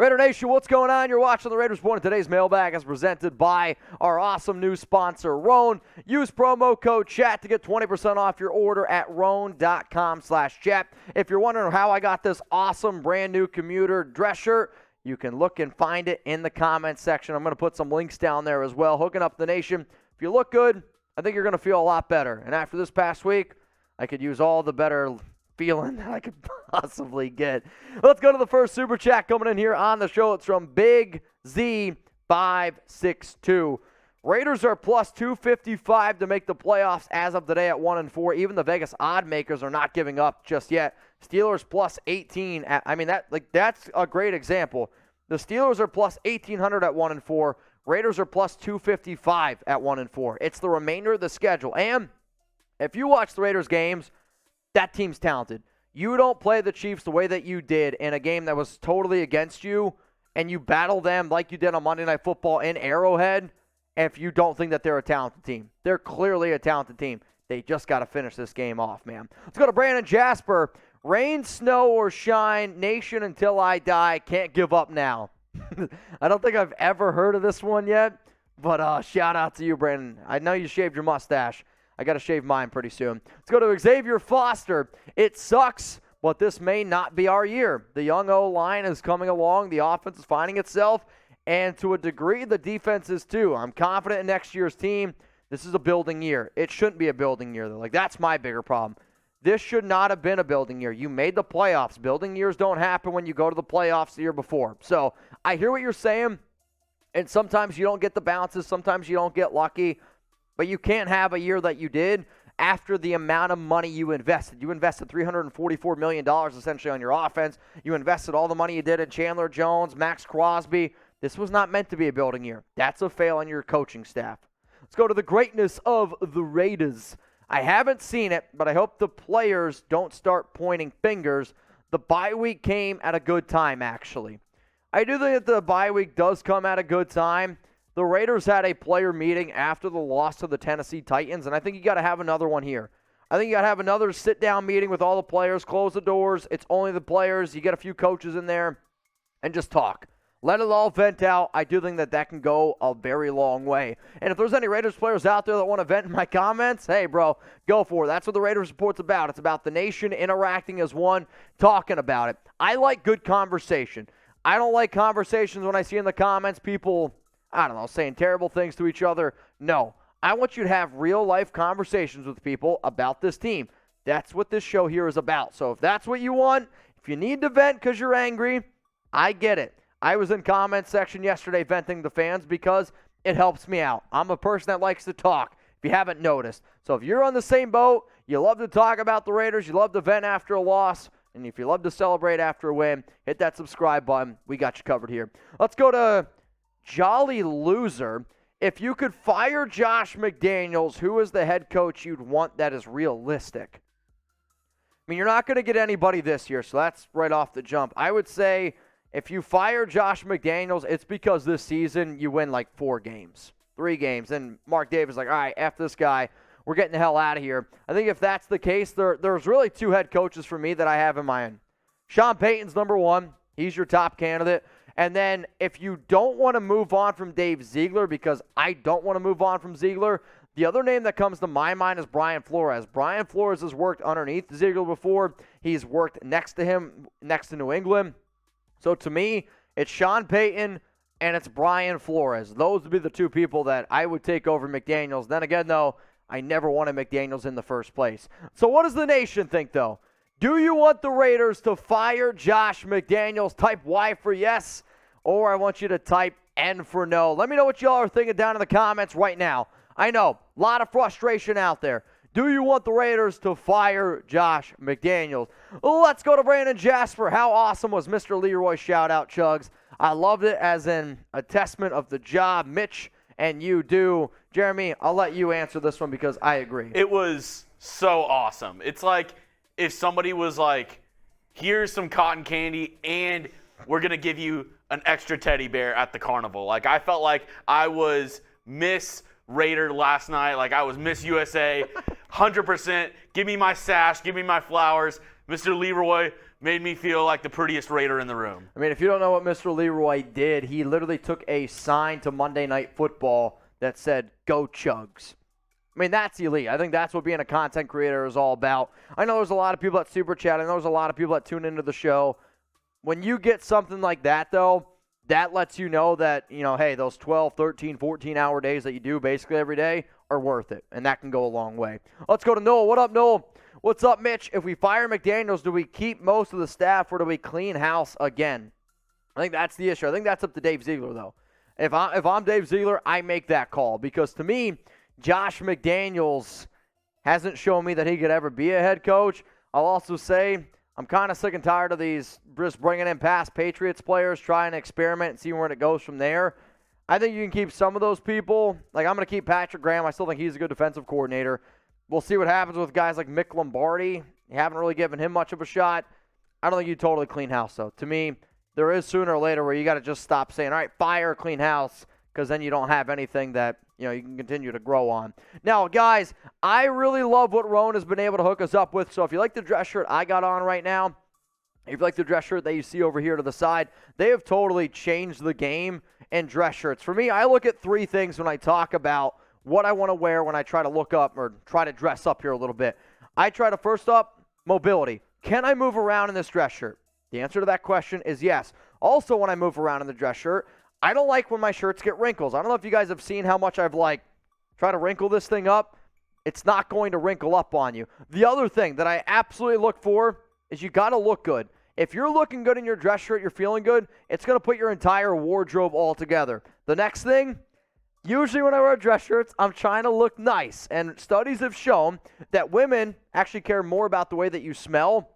Raider Nation, what's going on? You're watching the Raiders Report. Today's mailbag is presented by our awesome new sponsor, Roan. Use promo code CHAT to get 20% off your order at roan.com/chat. If you're wondering how I got this awesome brand new commuter dress shirt, you can look and find it in the comments section. I'm going to put some links down there as well. Hooking up the nation. If you look good, I think you're going to feel a lot better. And after this past week, I could use all the better feeling that I could possibly get. Let's go to the first super chat coming in here on the show. It's from Big Z562. Raiders are plus 255 to make the playoffs as of today at 1-4. Even the Vegas odd makers are not giving up just yet. Steelers plus 18. That's a great example. The Steelers are plus 1,800 at 1-4. Raiders are plus 255 at 1-4. It's the remainder of the schedule. And if you watch the Raiders games, that team's talented. You don't play the Chiefs the way that you did in a game that was totally against you, and you battle them like you did on Monday Night Football in Arrowhead, if you don't think that they're a talented team. They're clearly a talented team. They just got to finish this game off, man. Let's go to Brandon Jasper. Rain, snow, or shine, nation until I die. Can't give up now. I don't think I've ever heard of this one yet, but shout out to you, Brandon. I know you shaved your mustache. I got to shave mine pretty soon. Let's go to Xavier Foster. It sucks, but this may not be our year. The young O-line is coming along. The offense is finding itself, and to a degree, the defense is too. I'm confident in next year's team. This is a building year. It shouldn't be a building year, though. That's my bigger problem. This should not have been a building year. You made the playoffs. Building years don't happen when you go to the playoffs the year before. So I hear what you're saying, and sometimes you don't get the bounces. Sometimes you don't get lucky. But you can't have a year that you did after the amount of money you invested. You invested $344 million essentially on your offense. You invested all the money you did in Chandler Jones, Maxx Crosby. This was not meant to be a building year. That's a fail on your coaching staff. Let's go to the greatness of the Raiders. I haven't seen it, but I hope the players don't start pointing fingers. The bye week came at a good time, actually. I do think that the bye week does come at a good time. The Raiders had a player meeting after the loss to the Tennessee Titans, and I think you got to have another one here. I think you got to have another sit-down meeting with all the players, close the doors. It's only the players. You get a few coaches in there, and just talk. Let it all vent out. I do think that that can go a very long way. And if there's any Raiders players out there that want to vent in my comments, hey, bro, go for it. That's what the Raiders Report's about. It's about the nation interacting as one, talking about it. I like good conversation. I don't like conversations when I see in the comments people, I don't know, saying terrible things to each other. No. I want you to have real-life conversations with people about this team. That's what this show here is about. So if that's what you want, if you need to vent because you're angry, I get it. I was in comment section yesterday venting the fans because it helps me out. I'm a person that likes to talk, if you haven't noticed. So if you're on the same boat, you love to talk about the Raiders, you love to vent after a loss, and if you love to celebrate after a win, hit that subscribe button. We got you covered here. Let's go to Jolly Loser. If you could fire Josh McDaniels, who is the head coach you'd want that is realistic? I mean, you're not going to get anybody this year, so that's right off the jump. I would say if you fire Josh McDaniels, it's because this season you win like 3 games. And Mark Davis is like, all right, F this guy. We're getting the hell out of here. I think if that's the case, there's really 2 head coaches for me that I have in mind. Sean Payton's number 1. He's your top candidate. And then if you don't want to move on from Dave Ziegler, because I don't want to move on from Ziegler, the other name that comes to my mind is Brian Flores. Brian Flores has worked underneath Ziegler before. He's worked next to him, next to New England. So to me, it's Sean Payton and it's Brian Flores. Those would be the 2 people that I would take over McDaniels. Then again, though, I never wanted McDaniels in the first place. So what does the nation think, though? Do you want the Raiders to fire Josh McDaniels? Type Y for yes, or I want you to type N for no. Let me know what y'all are thinking down in the comments right now. I know, a lot of frustration out there. Do you want the Raiders to fire Josh McDaniels? Let's go to Brandon Jasper. How awesome was Mr. Leroy shout-out, Chuggs? I loved it as in a testament of the job Mitch and you do. Jeremy, I'll let you answer this one because I agree. It was so awesome. It's like if somebody was like, here's some cotton candy and we're going to give you an extra teddy bear at the carnival. Like, I felt like I was Miss Raider last night. Like, I was Miss USA. 100%. Give me my sash. Give me my flowers. Mr. Leroy made me feel like the prettiest Raider in the room. I mean, if you don't know what Mr. Leroy did, he literally took a sign to Monday Night Football that said, "Go Chuggs." I mean, that's elite. I think that's what being a content creator is all about. I know there's a lot of people at Super Chat. I know there's a lot of people that tune into the show. When you get something like that, though, that lets you know that, hey, those 12, 13, 14-hour days that you do basically every day are worth it, and that can go a long way. Let's go to Noel. What up, Noel? What's up, Mitch? If we fire McDaniels, do we keep most of the staff or do we clean house again? I think that's the issue. I think that's up to Dave Ziegler, though. If I'm Dave Ziegler, I make that call because to me, Josh McDaniels hasn't shown me that he could ever be a head coach. I'll also say I'm kind of sick and tired of these just bringing in past Patriots players, trying to experiment and see where it goes from there. I think you can keep some of those people. Like, I'm going to keep Patrick Graham. I still think he's a good defensive coordinator. We'll see what happens with guys like Mick Lombardi. You haven't really given him much of a shot. I don't think you totally clean house, though. To me, there is sooner or later where you got to just stop saying, all right, fire, clean house, because then you don't have anything that you can continue to grow on. Now, guys, I really love what Roan has been able to hook us up with. So if you like the dress shirt I got on right now, if you like the dress shirt that you see over here to the side, they have totally changed the game in dress shirts. For me, I look at three things when I talk about what I want to wear when I try to look up or try to dress up here a little bit. I try to, first up, mobility. Can I move around in this dress shirt? The answer to that question is yes. Also, when I move around in the dress shirt, I don't like when my shirts get wrinkles. I don't know if you guys have seen how much I've tried to wrinkle this thing up. It's not going to wrinkle up on you. The other thing that I absolutely look for is you got to look good. If you're looking good in your dress shirt, you're feeling good, it's going to put your entire wardrobe all together. The next thing, usually when I wear dress shirts, I'm trying to look nice. And studies have shown that women actually care more about the way that you smell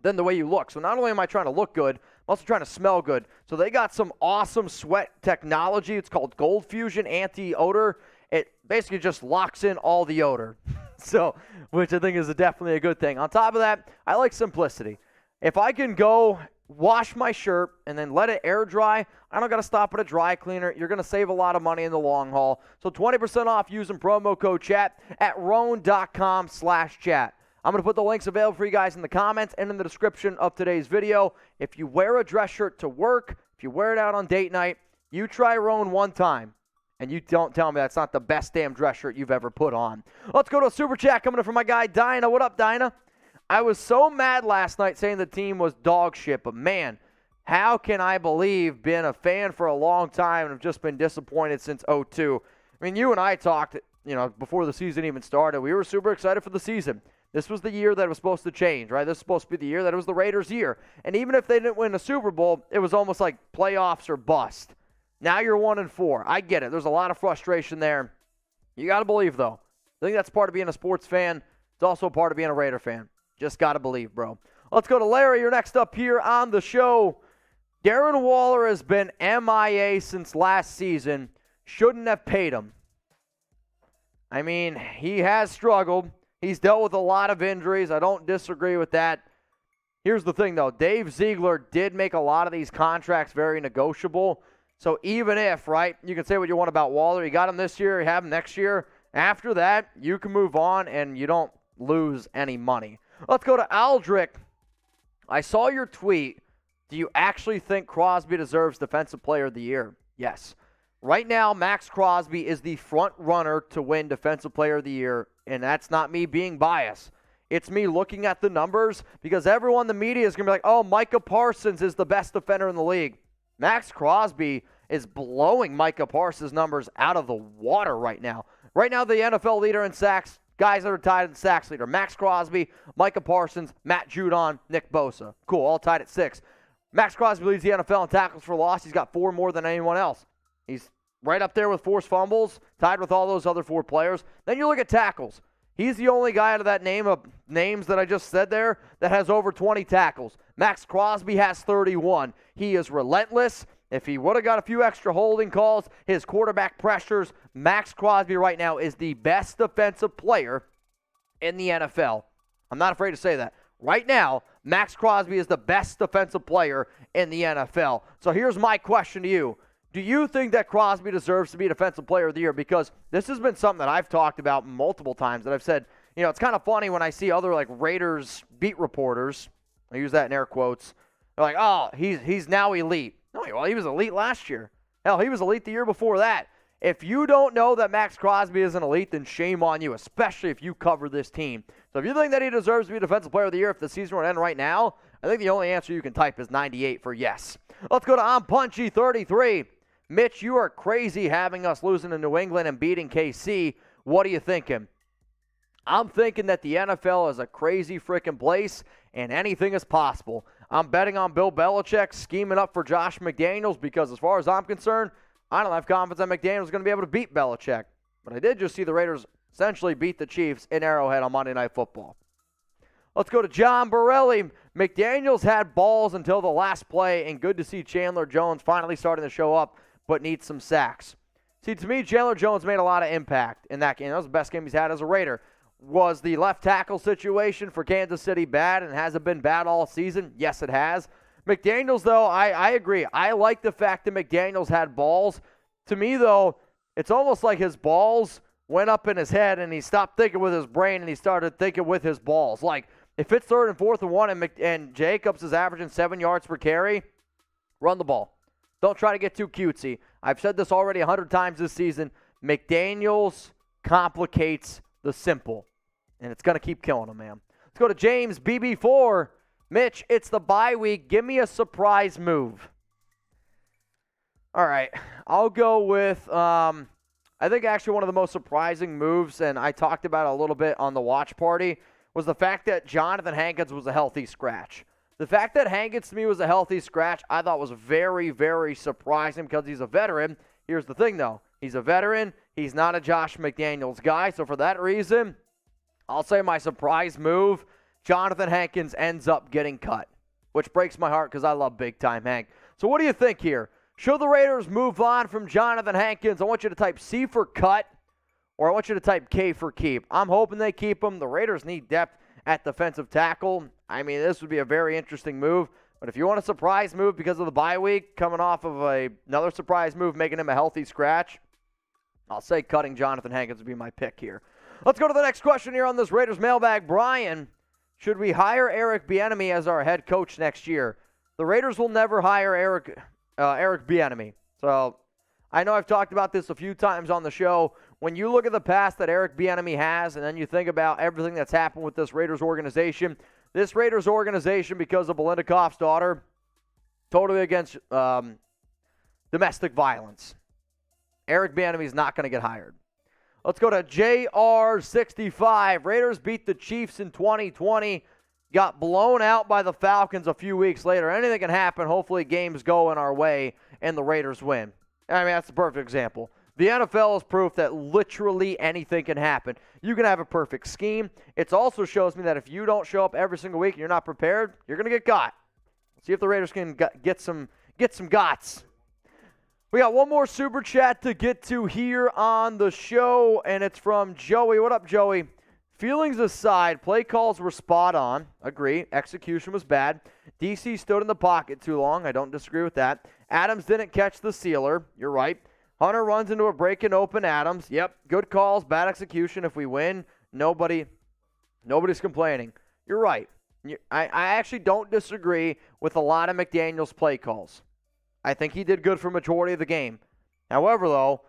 than the way you look. So not only am I trying to look good, I'm also trying to smell good. So they got some awesome sweat technology. It's called Gold Fusion Anti-Odor. It basically just locks in all the odor. So, which I think is definitely a good thing. On top of that, I like simplicity. If I can go wash my shirt and then let it air dry, I don't got to stop at a dry cleaner. You're going to save a lot of money in the long haul. So 20% off using promo code chat at roan.com/chat. I'm going to put the links available for you guys in the comments and in the description of today's video. If you wear a dress shirt to work, if you wear it out on date night, you try Roan one time, and you don't tell me that's not the best damn dress shirt you've ever put on. Let's go to a super chat coming in from my guy, Dinah. What up, Dinah? I was so mad last night saying the team was dog shit, but man, how can I believe being a fan for a long time and have just been disappointed since 2002? I mean, you and I talked, before the season even started. We were super excited for the season. This was the year that it was supposed to change, right? This was supposed to be the year that it was the Raiders' year. And even if they didn't win the Super Bowl, it was almost like playoffs or bust. Now you're 1-4. I get it. There's a lot of frustration there. You got to believe, though. I think that's part of being a sports fan. It's also part of being a Raider fan. Just got to believe, bro. Let's go to Larry. You're next up here on the show. Darren Waller has been MIA since last season. Shouldn't have paid him. I mean, he has struggled. He's dealt with a lot of injuries. I don't disagree with that. Here's the thing, though. Dave Ziegler did make a lot of these contracts very negotiable. So even if, right, you can say what you want about Waller. You got him this year, you have him next year. After that, you can move on and you don't lose any money. Let's go to Aldrich. I saw your tweet. Do you actually think Crosby deserves Defensive Player of the Year? Yes. Right now, Maxx Crosby is the front runner to win Defensive Player of the Year, and that's not me being biased. It's me looking at the numbers because everyone in the media is going to be like, oh, Micah Parsons is the best defender in the league. Maxx Crosby is blowing Micah Parsons' numbers out of the water right now. Right now, the NFL leader in sacks, guys that are tied in sacks leader, Maxx Crosby, Micah Parsons, Matt Judon, Nick Bosa. Cool, all tied at 6. Maxx Crosby leads the NFL in tackles for loss. He's got 4 more than anyone else. He's right up there with forced fumbles, tied with all those other 4 players. Then you look at tackles. He's the only guy out of that name of names that I just said there that has over 20 tackles. Maxx Crosby has 31. He is relentless. If he would have got a few extra holding calls, his quarterback pressures, Maxx Crosby right now is the best defensive player in the NFL. I'm not afraid to say that. Right now, Maxx Crosby is the best defensive player in the NFL. So here's my question to you. Do you think that Crosby deserves to be Defensive Player of the Year? Because this has been something that I've talked about multiple times, that I've said, it's kind of funny when I see other like Raiders beat reporters, I use that in air quotes, they're like, oh, he's now elite. No, well, he was elite last year. Hell, he was elite the year before that. If you don't know that Maxx Crosby is an elite, then shame on you, especially if you cover this team. So if you think that he deserves to be Defensive Player of the Year if the season were to end right now, I think the only answer you can type is 98 for yes. Let's go to I'm Punchy 33. Mitch, you are crazy having us losing to New England and beating KC. What are you thinking? I'm thinking that the NFL is a crazy freaking place and anything is possible. I'm betting on Bill Belichick scheming up for Josh McDaniels because as far as I'm concerned, I don't have confidence that McDaniels is going to be able to beat Belichick. But I did just see the Raiders essentially beat the Chiefs in Arrowhead on Monday Night Football. Let's go to John Borelli. McDaniels had balls until the last play, and good to see Chandler Jones finally starting to show up, but needs some sacks. See, to me, Chandler Jones made a lot of impact in that game. That was the best game he's had as a Raider. Was the left tackle situation for Kansas City bad, and has it been bad all season? Yes, it has. McDaniels, though, I agree. I like the fact that McDaniels had balls. To me, though, it's almost like his balls went up in his head, and he stopped thinking with his brain, and he started thinking with his balls. Like, if it's 3rd and 4th and 1 and Jacobs is averaging 7 yards per carry, run the ball. Don't try to get too cutesy. I've said this already 100 times this season. McDaniels complicates the simple, and it's going to keep killing him, man. Let's go to James BB4. Mitch, it's the bye week. Give me a surprise move. All right. I'll go with, I think actually one of the most surprising moves, and I talked about it a little bit on the watch party, was the fact that Jonathan Hankins was a healthy scratch. The fact that Hankins to me was a healthy scratch, I thought was very, very surprising because he's a veteran. Here's the thing, though. He's a veteran. He's not a Josh McDaniels guy. So for that reason, I'll say my surprise move, Jonathan Hankins ends up getting cut, which breaks my heart because I love big-time Hank. So what do you think here? Should the Raiders move on from Jonathan Hankins? I want you to type C for cut, or I want you to type K for keep. I'm hoping they keep him. The Raiders need depth at defensive tackle. I mean, this would be a very interesting move. But if you want a surprise move because of the bye week, coming off of another surprise move, making him a healthy scratch, I'll say cutting Jonathan Hankins would be my pick here. Let's go to the next question here on this Raiders mailbag. Brian, should we hire Eric Bieniemy as our head coach next year? The Raiders will never hire Eric Bieniemy. So I know I've talked about this a few times on the show. When you look at the past that Eric Bieniemy has, and then you think about everything that's happened with this Raiders organization, because of Belinda Koff's daughter, totally against domestic violence. Eric Bieniemy is not going to get hired. Let's go to JR65. Raiders beat the Chiefs in 2020, got blown out by the Falcons a few weeks later. Anything can happen. Hopefully games go in our way and the Raiders win. I mean, that's the perfect example. The NFL is proof that literally anything can happen. You can have a perfect scheme. It also shows me that if you don't show up every single week and you're not prepared, you're going to get got. See if the Raiders can get some gots. We got one more super chat to get to here on the show, and it's from Joey. What up, Joey? Feelings aside, play calls were spot on. Agree. Execution was bad. DC stood in the pocket too long. I don't disagree with that. Adams didn't catch the sealer. You're right. Hunter runs into a break and open Adams. Yep. Good calls, bad execution. If we win, nobody's complaining. You're right. I actually don't disagree with a lot of McDaniels' play calls. I think he did good for majority of the game. However, though,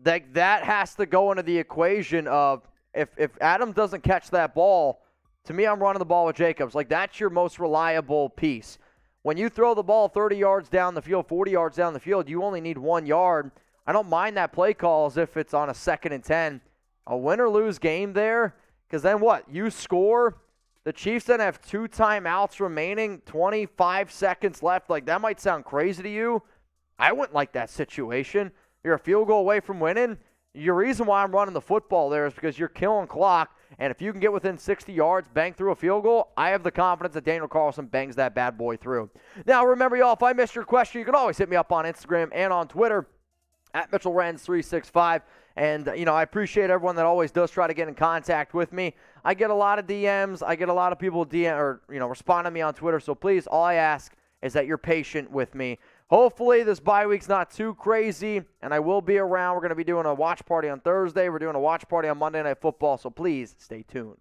that has to go into the equation of if Adams doesn't catch that ball, to me, I'm running the ball with Jacobs. Like, that's your most reliable piece. When you throw the ball 30 yards down the field, 40 yards down the field, you only need 1 yard. I don't mind that play call as if it's on a 2nd and 10. A win or lose game there, because then what? You score. The Chiefs then have 2 timeouts remaining, 25 seconds left. Like, that might sound crazy to you. I wouldn't like that situation. You're a field goal away from winning. Your reason why I'm running the football there is because you're killing clock, and if you can get within 60 yards, bang through a field goal, I have the confidence that Daniel Carlson bangs that bad boy through. Now, remember, y'all, if I missed your question, you can always hit me up on Instagram and on Twitter at Mitchell Renz 365. And, I appreciate everyone that always does try to get in contact with me. I get a lot of DMs. I get a lot of people respond to me on Twitter. So please, all I ask is that you're patient with me. Hopefully this bye week's not too crazy, and I will be around. We're going to be doing a watch party on Thursday. We're doing a watch party on Monday Night Football, so please stay tuned.